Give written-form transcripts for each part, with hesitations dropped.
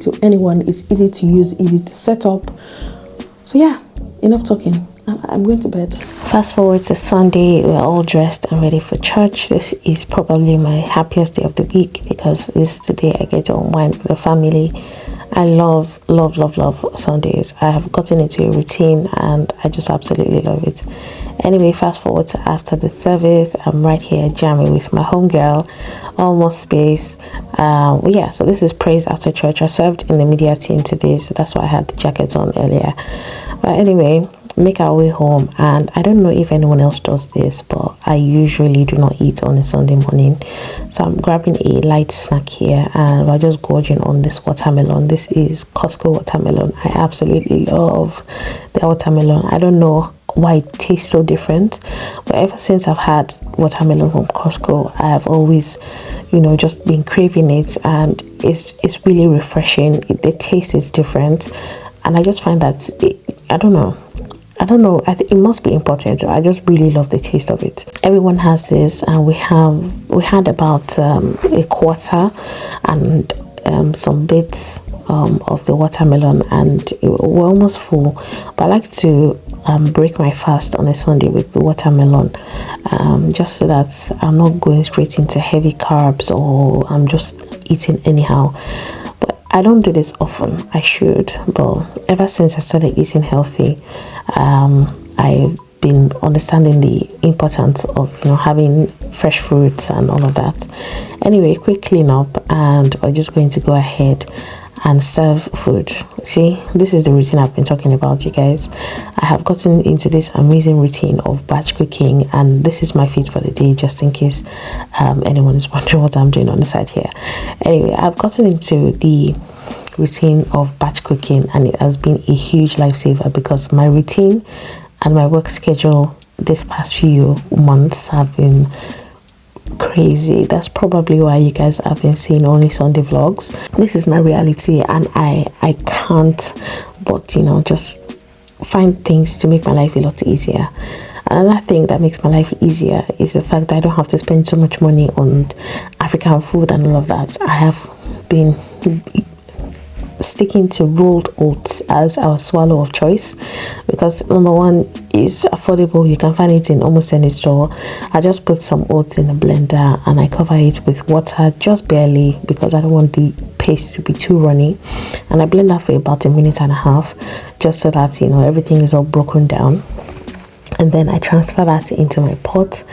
to anyone. It's easy to use, easy to set up. So yeah, enough talking. I'm going to bed. Fast forward to Sunday, we're all dressed and ready for church. This is probably my happiest day of the week because this is the day I get to unwind with the family. I love Sundays. I have gotten into a routine and I just absolutely love it. Anyway, fast forward to after the service. I'm right here jamming with my homegirl, almost space. Yeah, so this is praise after church. I served in the media team today, so that's why I had the jacket on earlier. But anyway, make our way home, and I don't know if anyone else does this, but I usually do not eat on a Sunday morning. So I'm grabbing a light snack here and we're just gorging on this watermelon. This is Costco watermelon. I absolutely love the watermelon. I don't know why it tastes so different, but ever since I've had watermelon from Costco, I have always, just been craving it, and it's really refreshing. The taste is different, and I just find that I don't know, I think it must be important. I just really love the taste of it. Everyone has this, and we had about a quarter and some bits of the watermelon, and we're almost full. But I like to break my fast on a Sunday with the watermelon, just so that I'm not going straight into heavy carbs or I'm just eating anyhow. But I don't do this often. I should, but ever since I started eating healthy, I've been understanding the importance of having fresh fruits and all of that. Anyway, quick clean up, and we're just going to go ahead and serve food. See, this is the routine I've been talking about, you guys. I have gotten into this amazing routine of batch cooking, and this is my feed for the day, just in case anyone is wondering what I'm doing on the side here. Anyway, I've gotten into the routine of batch cooking, and it has been a huge lifesaver because my routine and my work schedule this past few months have been crazy. That's probably why you guys have been seeing only Sunday vlogs. This is my reality, and I can't but just find things to make my life a lot easier. Another thing that makes my life easier is the fact that I don't have to spend so much money on African food and all of that. I have been sticking to rolled oats as our swallow of choice because number one, is affordable. You can find it in almost any store. I just put some oats in a blender and I cover it with water, just barely, because I don't want the paste to be too runny, and I blend that for about 1.5 minutes just so that everything is all broken down. And then I transfer that into my pot,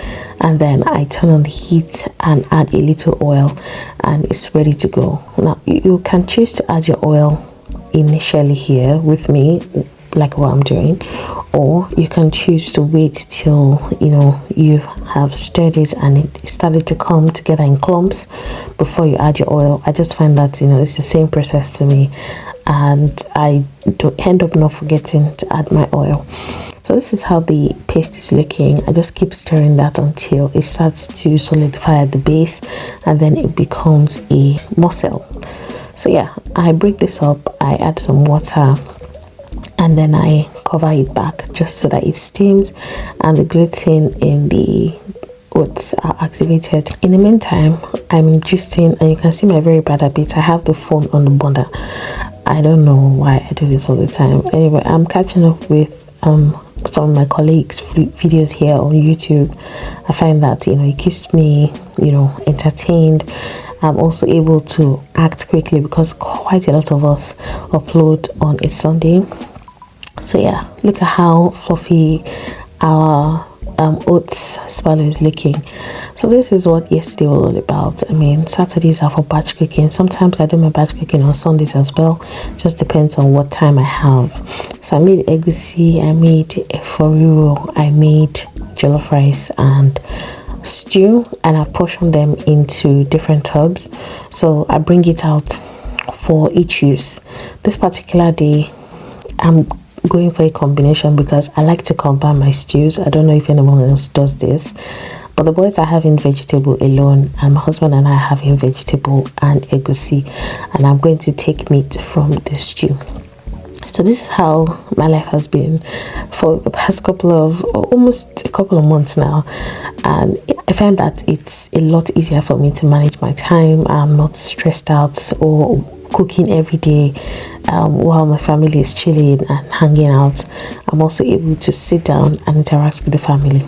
and then I turn on the heat and add a little oil, and it's ready to go. Now you can choose to add your oil initially here with me, like what I'm doing, or you can choose to wait till you have stirred it and it started to come together in clumps before you add your oil. I just find that it's the same process to me, and I don't end up not forgetting to add my oil. So this is how the paste is looking. I just keep stirring that until it starts to solidify at the base, and then it becomes a mussel. So yeah, I break this up, I add some water, and then I cover it back just so that it steams and the gluten in the oats are activated. In the meantime, I'm gisting, and you can see my very bad habit. I have the phone on the burner. I don't know why I do this all the time. Anyway, I'm catching up with some of my colleagues' videos here on YouTube. I find that it keeps me entertained. I'm also able to act quickly because quite a lot of us upload on a Sunday. So yeah, look at how fluffy our oats swallow is looking. So this is what yesterday was all about. I mean, Saturdays are for batch cooking. Sometimes I do my batch cooking on Sundays as well. Just depends on what time I have. So I made egusi, I made eforiru, I made jollof rice and stew, and I've portioned them into different tubs. So I bring it out for each use. This particular day, I'm going for a combination because I like to combine my stews. I don't know if anyone else does this, but the boys are having vegetable alone, and my husband and I are having vegetable and egusi, and I'm going to take meat from the stew. So this is how my life has been for the past almost a couple of months now, and I find that it's a lot easier for me to manage my time. I'm not stressed out or cooking every day while my family is chilling and hanging out. I'm also able to sit down and interact with the family.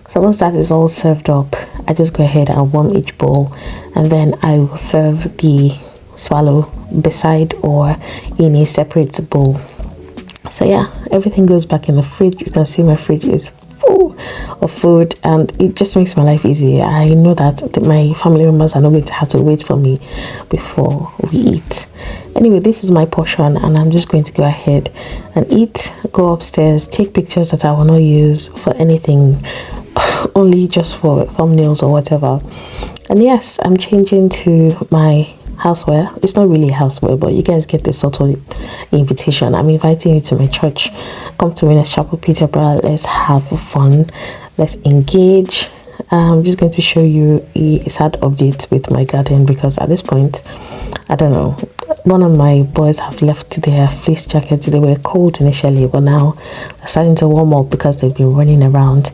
So once that is all served up, I just go ahead and warm each bowl, and then I will serve the swallow beside or in a separate bowl. So yeah, everything goes back in the fridge. You can see my fridge is full of food, and it just makes my life easy. I know that my family members are not going to have to wait for me before we eat. Anyway, this is my portion, and I'm just going to go ahead and eat, go upstairs, take pictures that I will not use for anything, only just for thumbnails or whatever. And yes, I'm changing to my houseware. It's not really houseware, but you guys get this sort of invitation. I'm inviting you to my church. Come to Winners Chapel, Peterborough. Let's have fun. Let's engage. I'm just going to show you a sad update with my garden, because at this point, I don't know, one of my boys have left their fleece jackets. They were cold initially, but now they're starting to warm up because they've been running around.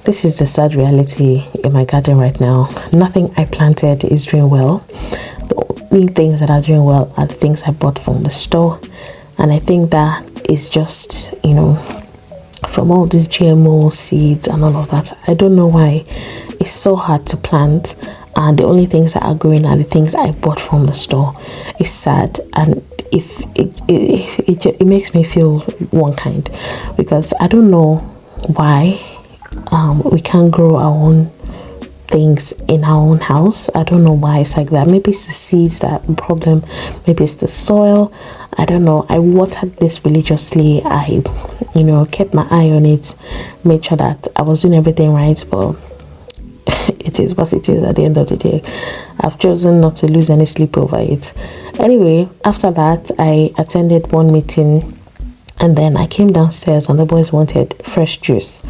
This is the sad reality in my garden right now. Nothing I planted is doing well. The only things that are doing well are the things I bought from the store, and I think that is just, you know, from all these GMO seeds and all of that. I don't know why it's so hard to plant, and the only things that are growing are the things I bought from the store. It's sad, and if it makes me feel one kind, because I don't know why we can't grow our own things in our own house. I don't know why it's like that. Maybe it's the seeds that problem, maybe it's the soil. I don't know. I watered this religiously. I, you know, kept my eye on it, made sure that I was doing everything right, but it is what it is at the end of the day. I've chosen not to lose any sleep over it. Anyway, after that, I attended one meeting, and then I came downstairs and the boys wanted fresh juice.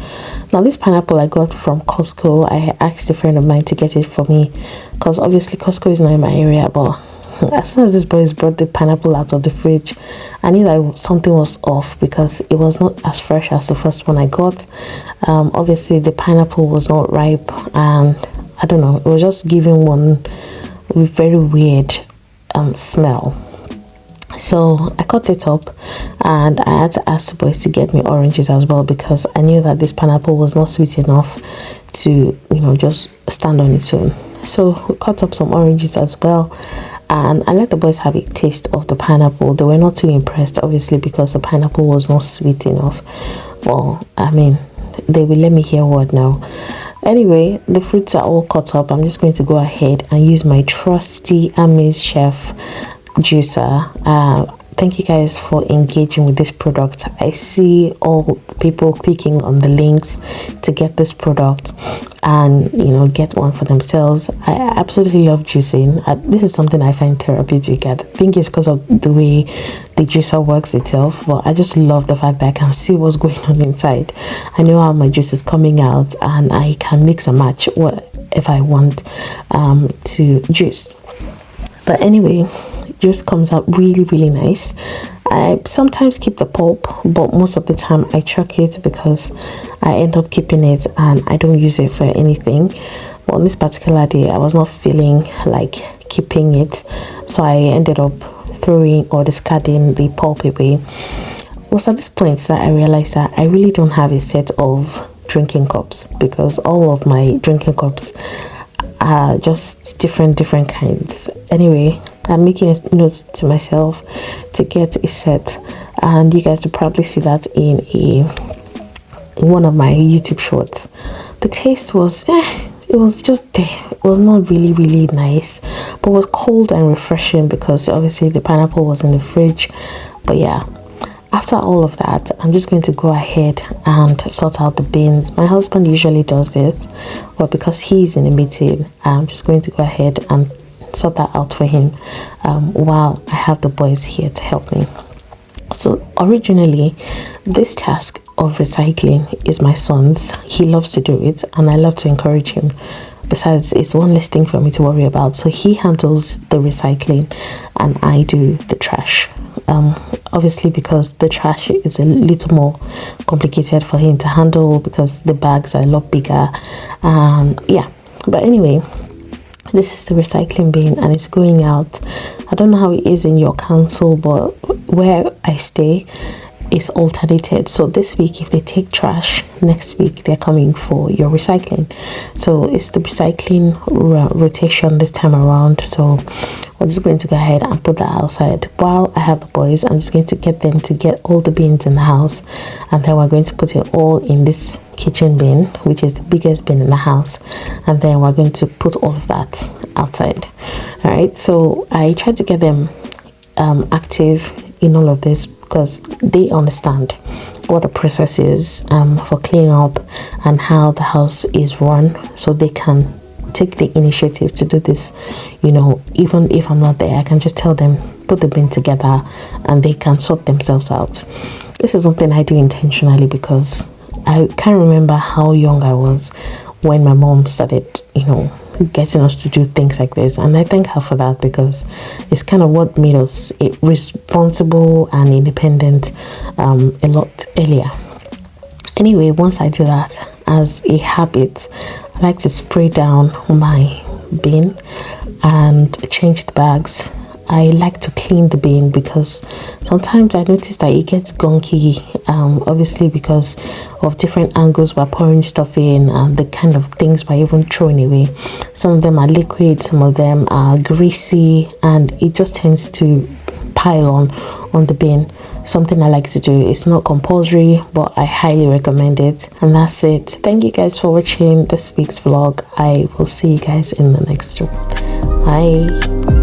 Now, this pineapple I got from Costco. I asked a friend of mine to get it for me, because obviously Costco is not in my area, but as soon as these boys brought the pineapple out of the fridge, I knew that something was off, because it was not as fresh as the first one I got. Obviously the pineapple was not ripe, and I don't know, it was just giving one very weird smell. So I cut it up, and I had to ask the boys to get me oranges as well, because I knew that this pineapple was not sweet enough to, you know, just stand on its own. So we cut up some oranges as well, and I let the boys have a taste of the pineapple. They were not too impressed, obviously, because the pineapple was not sweet enough. Well, I mean, they will let me hear what now. Anyway, the fruits are all cut up. I'm just going to go ahead and use my trusty Amaze Chef juicer. Thank you guys for engaging with this product. I see all people clicking on the links to get this product and, you know, get one for themselves. I absolutely love juicing. This is something I find therapeutic. I think it's because of the way the juicer works itself, but I just love the fact that I can see what's going on inside. I know how my juice is coming out, and I can mix and match what if I want to juice. But anyway, juice comes out really nice. I sometimes keep the pulp, but most of the time I chuck it, because I end up keeping it and I don't use it for anything. But on this particular day, I was not feeling like keeping it, so I ended up throwing or discarding the pulp away. It was at this point that I realized that I really don't have a set of drinking cups, because all of my drinking cups are just different kinds. Anyway, I'm making a note to myself to get a set, and you guys will probably see that in one of my YouTube shorts. The taste was it was just there. It was not really nice, but it was cold and refreshing, because obviously the pineapple was in the fridge. But yeah, after all of that, I'm just going to go ahead and sort out the bins. My husband usually does this, but because he's in a meeting, I'm just going to go ahead and sort that out for him while I have the boys here to help me. So originally, this task of recycling is my son's. He loves to do it, and I love to encourage him. Besides, it's one less thing for me to worry about. So he handles the recycling and I do the trash. Obviously, because the trash is a little more complicated for him to handle, because the bags are a lot bigger. Yeah, but anyway, this is the recycling bin, and it's going out I don't know how it is in your council, but where I stay is alternated. So this week if they take trash, next week they're coming for your recycling. So it's the recycling rotation this time around. So we're just going to go ahead and put that outside. While I have the boys, I'm just going to get them to get all the bins in the house, and then we're going to put it all in this kitchen bin, which is the biggest bin in the house, and then we're going to put all of that outside. All right, so I try to get them active in all of this because they understand what the process is for cleaning up and how the house is run, so they can take the initiative to do this. You know, even if I'm not there, I can just tell them put the bin together and they can sort themselves out. This is something I do intentionally because I can't remember how young I was when my mom started, you know, getting us to do things like this, and I thank her for that because it's kind of what made us responsible and independent a lot earlier. Anyway, once I do that as a habit, I like to spray down my bin and change the bags. I like to clean the bin because sometimes I notice that it gets gunky, obviously because of different angles we're pouring stuff in and the kind of things we're even throwing away. Some of them are liquid, some of them are greasy, and it just tends to pile on the bin. Something I like to do. It's not compulsory, but I highly recommend it. And that's it. Thank you guys for watching this week's vlog. I will see you guys in the next one. Bye.